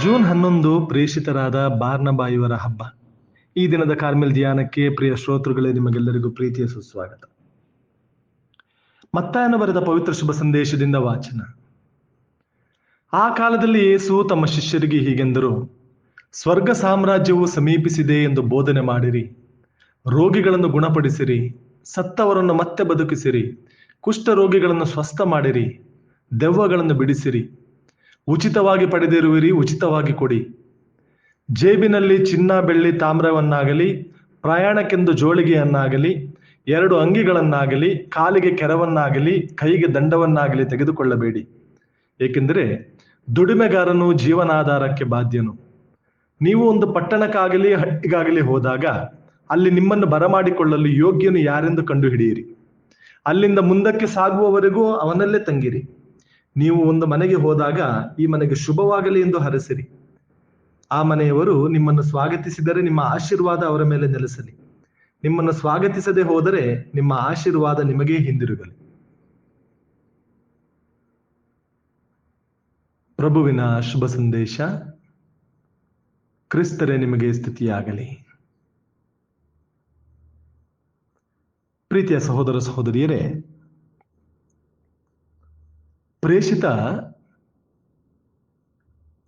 June 11 ಪ್ರೇಷಿತರಾದ ಬಾರ್ನಬ ಇವರ ಹಬ್ಬ. ಈ ದಿನದ ಕಾರ್ಮೆಲ್ ಧ್ಯಾನಕ್ಕೆ ಪ್ರಿಯ ಶ್ರೋತೃಗಳೇ, ನಿಮಗೆಲ್ಲರಿಗೂ ಪ್ರೀತಿಯ ಸುಸ್ವಾಗತ. ಮತ್ತಾಯನ ಬರೆದ ಪವಿತ್ರ ಶುಭ ಸಂದೇಶದಿಂದ ವಾಚನ. ಆ ಕಾಲದಲ್ಲಿ ಯೇಸು ತಮ್ಮ ಶಿಷ್ಯರಿಗೆ ಹೀಗೆಂದರು: ಸ್ವರ್ಗ ಸಾಮ್ರಾಜ್ಯವು ಸಮೀಪಿಸಿದೆ ಎಂದು ಬೋಧನೆ ಮಾಡಿರಿ. ರೋಗಿಗಳನ್ನು ಗುಣಪಡಿಸಿರಿ, ಸತ್ತವರನ್ನು ಮತ್ತೆ ಬದುಕಿಸಿರಿ, ಕುಷ್ಠ ರೋಗಿಗಳನ್ನು ಸ್ವಸ್ಥ ಮಾಡಿರಿ, ದೆವ್ವಗಳನ್ನು ಬಿಡಿಸಿರಿ. ಉಚಿತವಾಗಿ ಪಡೆದಿರುವಿರಿ, ಉಚಿತವಾಗಿ ಕೊಡಿ. ಜೇಬಿನಲ್ಲಿ ಚಿನ್ನ ಬೆಳ್ಳಿ ತಾಮ್ರವನ್ನಾಗಲಿ, ಪ್ರಯಾಣಕ್ಕೆಂದು ಜೋಳಿಗೆಯನ್ನಾಗಲಿ, 2 ಅಂಗಿಗಳನ್ನಾಗಲಿ, ಕಾಲಿಗೆ ಕೆರವನ್ನಾಗಲಿ, ಕೈಗೆ ದಂಡವನ್ನಾಗಲಿ ತೆಗೆದುಕೊಳ್ಳಬೇಡಿ. ಏಕೆಂದರೆ ದುಡಿಮೆಗಾರನು ಜೀವನಾಧಾರಕ್ಕೆ ಬಾಧ್ಯನು. ನೀವು ಒಂದು ಪಟ್ಟಣಕ್ಕಾಗಲಿ ಹಟ್ಟಿಗಾಗಲಿ ಹೋದಾಗ ಅಲ್ಲಿ ನಿಮ್ಮನ್ನು ಬರಮಾಡಿಕೊಳ್ಳಲು ಯೋಗ್ಯನು ಯಾರೆಂದು ಕಂಡುಹಿಡಿಯಿರಿ. ಅಲ್ಲಿಂದ ಮುಂದಕ್ಕೆ ಸಾಗುವವರೆಗೂ ಅವನಲ್ಲೇ ತಂಗಿರಿ. ನೀವು ಒಂದು ಮನೆಗೆ ಹೋದಾಗ ಈ ಮನೆಗೆ ಶುಭವಾಗಲಿ ಎಂದು ಹರಸಿರಿ. ಆ ಮನೆಯವರು ನಿಮ್ಮನ್ನು ಸ್ವಾಗತಿಸಿದರೆ ನಿಮ್ಮ ಆಶೀರ್ವಾದ ಅವರ ಮೇಲೆ ನೆಲೆಸಲಿ. ನಿಮ್ಮನ್ನು ಸ್ವಾಗತಿಸದೆ ಹೋದರೆ ನಿಮ್ಮ ಆಶೀರ್ವಾದ ನಿಮಗೇ ಹಿಂದಿರುಗಲಿ. ಪ್ರಭುವಿನ ಶುಭ ಸಂದೇಶ. ಕ್ರಿಸ್ತರೇ ನಿಮಗೆ ಸ್ತುತಿಯಾಗಲಿ. ಪ್ರೀತಿಯ ಸಹೋದರ ಸಹೋದರಿಯರೇ, ಪ್ರೇಷಿತ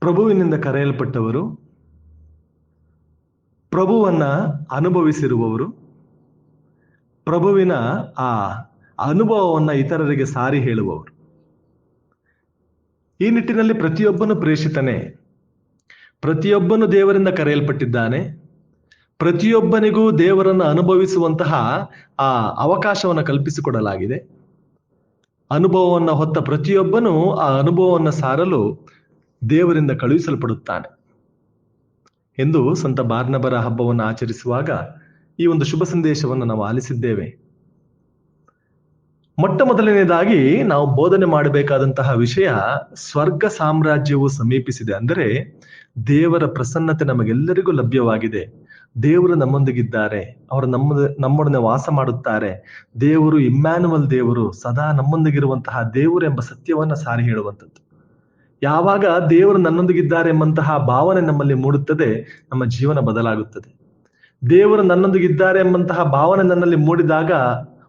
ಪ್ರಭುವಿನಿಂದ ಕರೆಯಲ್ಪಟ್ಟವರು, ಪ್ರಭುವನ್ನ ಅನುಭವಿಸಿರುವವರು, ಪ್ರಭುವಿನ ಆ ಅನುಭವವನ್ನ ಇತರರಿಗೆ ಸಾರಿ ಹೇಳುವವರು. ಈ ನಿಟ್ಟಿನಲ್ಲಿ ಪ್ರತಿಯೊಬ್ಬನು ಪ್ರೇಷಿತನೇ. ಪ್ರತಿಯೊಬ್ಬನು ದೇವರಿಂದ ಕರೆಯಲ್ಪಟ್ಟಿದ್ದಾನೆ. ಪ್ರತಿಯೊಬ್ಬನಿಗೂ ದೇವರನ್ನು ಅನುಭವಿಸುವಂತಹ ಆ ಅವಕಾಶವನ್ನು ಕಲ್ಪಿಸಿಕೊಡಲಾಗಿದೆ. ಅನುಭವವನ್ನು ಹೊತ್ತ ಪ್ರತಿಯೊಬ್ಬನು ಆ ಅನುಭವವನ್ನು ಸಾರಲು ದೇವರಿಂದ ಕಳುಹಿಸಲ್ಪಡುತ್ತಾನೆ ಎಂದು ಸಂತ ಬಾರ್ನಬರ ಹಬ್ಬವನ್ನು ಆಚರಿಸುವಾಗ ಈ ಒಂದು ಶುಭ ಸಂದೇಶವನ್ನು ನಾವು ಆಲಿಸಿದ್ದೇವೆ. ಮೊಟ್ಟ ಮೊದಲನೇದಾಗಿ ನಾವು ಬೋಧನೆ ಮಾಡಬೇಕಾದಂತಹ ವಿಷಯ, ಸ್ವರ್ಗ ಸಾಮ್ರಾಜ್ಯವು ಸಮೀಪಿಸಿದೆ. ಅಂದರೆ ದೇವರ ಪ್ರಸನ್ನತೆ ನಮಗೆಲ್ಲರಿಗೂ ಲಭ್ಯವಾಗಿದೆ. ದೇವರು ನಮ್ಮೊಂದಿಗಿದ್ದಾರೆ, ಅವರು ನಮ್ಮೊಡನೆ ವಾಸ ಮಾಡುತ್ತಾರೆ. ದೇವರು ಇಮ್ಯಾನುವಲ್, ದೇವರು ಸದಾ ನಮ್ಮೊಂದಿಗಿರುವಂತಹ ದೇವರು ಎಂಬ ಸತ್ಯವನ್ನ ಸಾರಿ ಹೇಳುವಂಥದ್ದು. ಯಾವಾಗ ದೇವರು ನನ್ನೊಂದಿಗಿದ್ದಾರೆ ಎಂಬಂತಹ ಭಾವನೆ ನಮ್ಮಲ್ಲಿ ಮೂಡುತ್ತದೆ, ನಮ್ಮ ಜೀವನ ಬದಲಾಗುತ್ತದೆ. ದೇವರು ನನ್ನೊಂದಿಗಿದ್ದಾರೆ ಎಂಬಂತಹ ಭಾವನೆ ನನ್ನಲ್ಲಿ ಮೂಡಿದಾಗ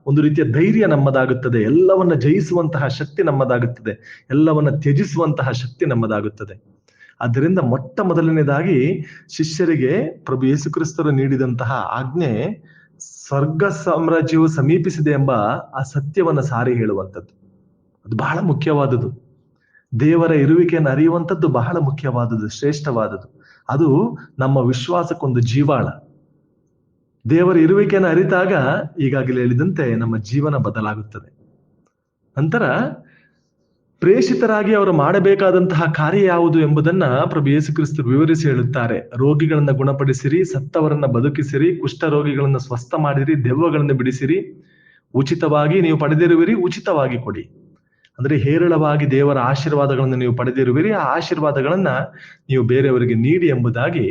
ಒಂದು ರೀತಿಯ ಧೈರ್ಯ ನಮ್ಮದಾಗುತ್ತದೆ. ಎಲ್ಲವನ್ನ ಜಯಿಸುವಂತಹ ಶಕ್ತಿ ನಮ್ಮದಾಗುತ್ತದೆ. ಎಲ್ಲವನ್ನ ತ್ಯಜಿಸುವಂತಹ ಶಕ್ತಿ ನಮ್ಮದಾಗುತ್ತದೆ. ಆದ್ದರಿಂದ ಮೊಟ್ಟ ಮೊದಲನೇದಾಗಿ ಶಿಷ್ಯರಿಗೆ ಪ್ರಭು ಯೇಸು ಕ್ರಿಸ್ತರು ನೀಡಿದಂತಹ ಆಜ್ಞೆ ಸ್ವರ್ಗ ಸಾಮ್ರಾಜ್ಯವು ಸಮೀಪಿಸಿದೆ ಎಂಬ ಆ ಸತ್ಯವನ್ನ ಸಾರಿ ಹೇಳುವಂಥದ್ದು. ಅದು ಬಹಳ ಮುಖ್ಯವಾದುದು. ದೇವರ ಇರುವಿಕೆಯನ್ನು ಅರಿಯುವಂಥದ್ದು ಬಹಳ ಮುಖ್ಯವಾದುದು, ಶ್ರೇಷ್ಠವಾದುದು. ಅದು ನಮ್ಮ ವಿಶ್ವಾಸಕ್ಕೊಂದು ಜೀವಾಳ. ದೇವರ ಇರುವಿಕೆಯನ್ನು ಅರಿತಾಗ ಈಗಾಗಲೇ ಹೇಳಿದಂತೆ ನಮ್ಮ ಜೀವನ ಬದಲಾಗುತ್ತದೆ. ನಂತರ ಪ್ರೇಷಿತರಾಗಿ ಅವರು ಮಾಡಬೇಕಾದಂತಹ ಕಾರ್ಯ ಯಾವುದು ಎಂಬುದನ್ನ ಪ್ರಭು ಯೇಸು ಕ್ರಿಸ್ತರು ವಿವರಿಸಿ ಹೇಳುತ್ತಾರೆ. ರೋಗಿಗಳನ್ನ ಗುಣಪಡಿಸಿರಿ, ಸತ್ತವರನ್ನ ಬದುಕಿಸಿರಿ, ಕುಷ್ಠ ರೋಗಿಗಳನ್ನ ಸ್ವಸ್ಥ ಮಾಡಿರಿ, ದೆವ್ವಗಳನ್ನು ಬಿಡಿಸಿರಿ. ಉಚಿತವಾಗಿ ನೀವು ಪಡೆದಿರುವಿರಿ, ಉಚಿತವಾಗಿ ಕೊಡಿ. ಅಂದ್ರೆ ಹೇರಳವಾಗಿ ದೇವರ ಆಶೀರ್ವಾದಗಳನ್ನು ನೀವು ಪಡೆದಿರುವಿರಿ, ಆ ಆಶೀರ್ವಾದಗಳನ್ನ ನೀವು ಬೇರೆಯವರಿಗೆ ನೀಡಿ ಎಂಬುದಾಗಿ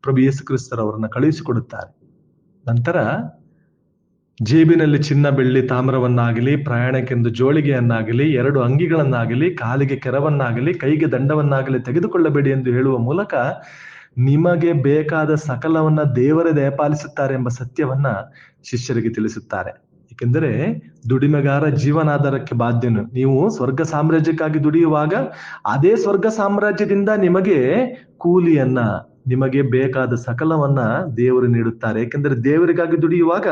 ಪ್ರಭು ಯೇಸು ಕ್ರಿಸ್ತರು ಅವರನ್ನ ಕಳುಹಿಸಿಕೊಡುತ್ತಾರೆ. ನಂತರ ಜೇಬಿನಲ್ಲಿ ಚಿನ್ನ ಬೆಳ್ಳಿ ತಾಮ್ರವನ್ನಾಗಲಿ, ಪ್ರಯಾಣಕ್ಕೆಂದು ಜೋಳಿಗೆಯನ್ನಾಗಲಿ, 2 ಅಂಗಿಗಳನ್ನಾಗಲಿ, ಕಾಲಿಗೆ ಕೆರವನ್ನಾಗಲಿ, ಕೈಗೆ ದಂಡವನ್ನಾಗಲಿ ತೆಗೆದುಕೊಳ್ಳಬೇಡಿ ಎಂದು ಹೇಳುವ ಮೂಲಕ ನಿಮಗೆ ಬೇಕಾದ ಸಕಲವನ್ನ ದೇವರೇ ದಯಪಾಲಿಸುತ್ತಾರೆ ಎಂಬ ಸತ್ಯವನ್ನ ಶಿಷ್ಯರಿಗೆ ತಿಳಿಸುತ್ತಾರೆ. ಏಕೆಂದರೆ ದುಡಿಮೆಗಾರ ಜೀವನಾಧಾರಕ್ಕೆ ಬಾಧ್ಯನು. ನೀವು ಸ್ವರ್ಗ ಸಾಮ್ರಾಜ್ಯಕ್ಕಾಗಿ ದುಡಿಯುವಾಗ ಅದೇ ಸ್ವರ್ಗ ಸಾಮ್ರಾಜ್ಯದಿಂದ ನಿಮಗೆ ಕೂಲಿಯನ್ನ, ನಿಮಗೆ ಬೇಕಾದ ಸಕಲವನ್ನ ದೇವರು ನೀಡುತ್ತಾರೆ. ಏಕೆಂದರೆ ದೇವರಿಗಾಗಿ ದುಡಿಯುವಾಗ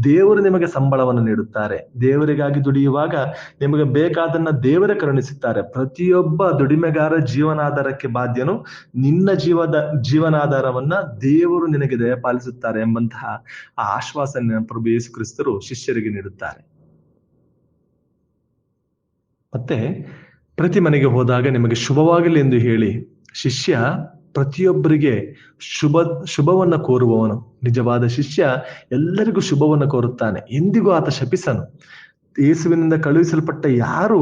ದೇವರು ನಿಮಗೆ ಸಂಬಳವನ್ನು ನೀಡುತ್ತಾರೆ. ದೇವರಿಗಾಗಿ ದುಡಿಯುವಾಗ ನಿಮಗೆ ಬೇಕಾದನ್ನ ದೇವರೇ ಕರುಣಿಸುತ್ತಾರೆ. ಪ್ರತಿಯೊಬ್ಬ ದುಡಿಮೆಗಾರ ಜೀವನಾಧಾರಕ್ಕೆ ಬಾಧ್ಯನು. ನಿನ್ನ ಜೀವನಾಧಾರವನ್ನ ದೇವರು ನಿನಗೆ ದಯಪಾಲಿಸುತ್ತಾರೆ ಎಂಬಂತಹ ಆ ಆಶ್ವಾಸನೆ ಪ್ರಭು ಯೇಸು ಕ್ರಿಸ್ತರು ಶಿಷ್ಯರಿಗೆ ನೀಡುತ್ತಾರೆ. ಮತ್ತೆ ಪ್ರತಿ ಮನೆಗೆ ಹೋದಾಗ ನಿಮಗೆ ಶುಭವಾಗಲಿ ಎಂದು ಹೇಳಿ ಶಿಷ್ಯ ಪ್ರತಿಯೊಬ್ಬರಿಗೆ ಶುಭವನ್ನ ಕೋರುವವನು. ನಿಜವಾದ ಶಿಷ್ಯ ಎಲ್ಲರಿಗೂ ಶುಭವನ್ನ ಕೋರುತ್ತಾನೆ. ಎಂದಿಗೂ ಆತ ಶಪಿಸನು. ಯೇಸುವಿನಿಂದ ಕಳುಹಿಸಲ್ಪಟ್ಟ ಯಾರು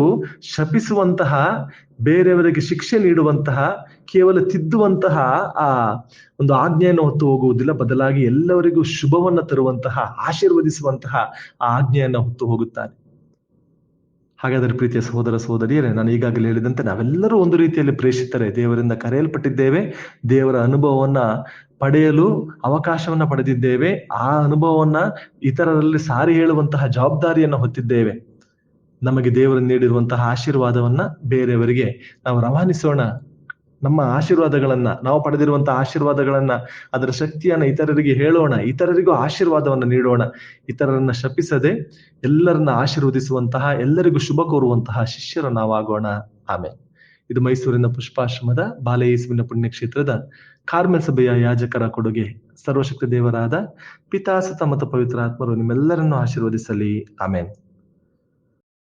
ಶಪಿಸುವಂತಹ, ಬೇರೆಯವರಿಗೆ ಶಿಕ್ಷೆ ನೀಡುವಂತಹ, ಕೇವಲ ತಿದ್ದುವಂತಹ ಆ ಒಂದು ಆಜ್ಞೆಯನ್ನು ಹೊತ್ತು ಹೋಗುವುದಿಲ್ಲ. ಬದಲಾಗಿ ಎಲ್ಲರಿಗೂ ಶುಭವನ್ನ ತರುವಂತಹ, ಆಶೀರ್ವದಿಸುವಂತಹ ಆ ಆಜ್ಞೆಯನ್ನ ಹೊತ್ತು ಹೋಗುತ್ತಾನೆ. ಹಾಗಾದರೆ ಪ್ರೀತಿಯ ಸಹೋದರ ಸಹೋದರಿಯರೇ, ನಾನು ಈಗಾಗಲೇ ಹೇಳಿದಂತೆ ನಾವೆಲ್ಲರೂ ಒಂದು ರೀತಿಯಲ್ಲಿ ಪ್ರೇಷಿತರೆ, ದೇವರಿಂದ ಕರೆಯಲ್ಪಟ್ಟಿದ್ದೇವೆ. ದೇವರ ಅನುಭವವನ್ನ ಪಡೆಯಲು ಅವಕಾಶವನ್ನ ಪಡೆದಿದ್ದೇವೆ. ಆ ಅನುಭವವನ್ನ ಇತರರಲ್ಲಿ ಸಾರಿ ಹೇಳುವಂತಹ ಜವಾಬ್ದಾರಿಯನ್ನ ಹೊತ್ತಿದ್ದೇವೆ. ನಮಗೆ ದೇವರು ನೀಡಿರುವಂತಹ ಆಶೀರ್ವಾದವನ್ನ ಬೇರೆಯವರಿಗೆ ನಾವು ರವಾನಿಸೋಣ. ನಮ್ಮ ಆಶೀರ್ವಾದಗಳನ್ನ, ನಾವು ಪಡೆದಿರುವಂತಹ ಆಶೀರ್ವಾದಗಳನ್ನ, ಅದರ ಶಕ್ತಿಯನ್ನ ಇತರರಿಗೆ ಹೇಳೋಣ. ಇತರರಿಗೂ ಆಶೀರ್ವಾದವನ್ನ ನೀಡೋಣ. ಇತರರನ್ನ ಶಪಿಸದೆ ಎಲ್ಲರನ್ನ ಆಶೀರ್ವದಿಸುವಂತಹ, ಎಲ್ಲರಿಗೂ ಶುಭ ಕೋರುವಂತಹ ಶಿಷ್ಯರು ನಾವಾಗೋಣ. ಆಮೇಲೆ ಇದು ಮೈಸೂರಿನ ಪುಷ್ಪಾಶ್ರಮದ ಬಾಲಯೇಸುವಿನ ಪುಣ್ಯಕ್ಷೇತ್ರದ ಕಾರ್ಮೆಲ್ ಸಭೆಯ ಯಾಜಕರ ಕೊಡುಗೆ. ಸರ್ವಶಕ್ತಿ ದೇವರಾದ ಪಿತಾ, ಸುತ ಮತ್ತು ಪವಿತ್ರ ಆತ್ಮರು ನಿಮ್ಮೆಲ್ಲರನ್ನು ಆಶೀರ್ವದಿಸಲಿ. ಆಮೇನ್.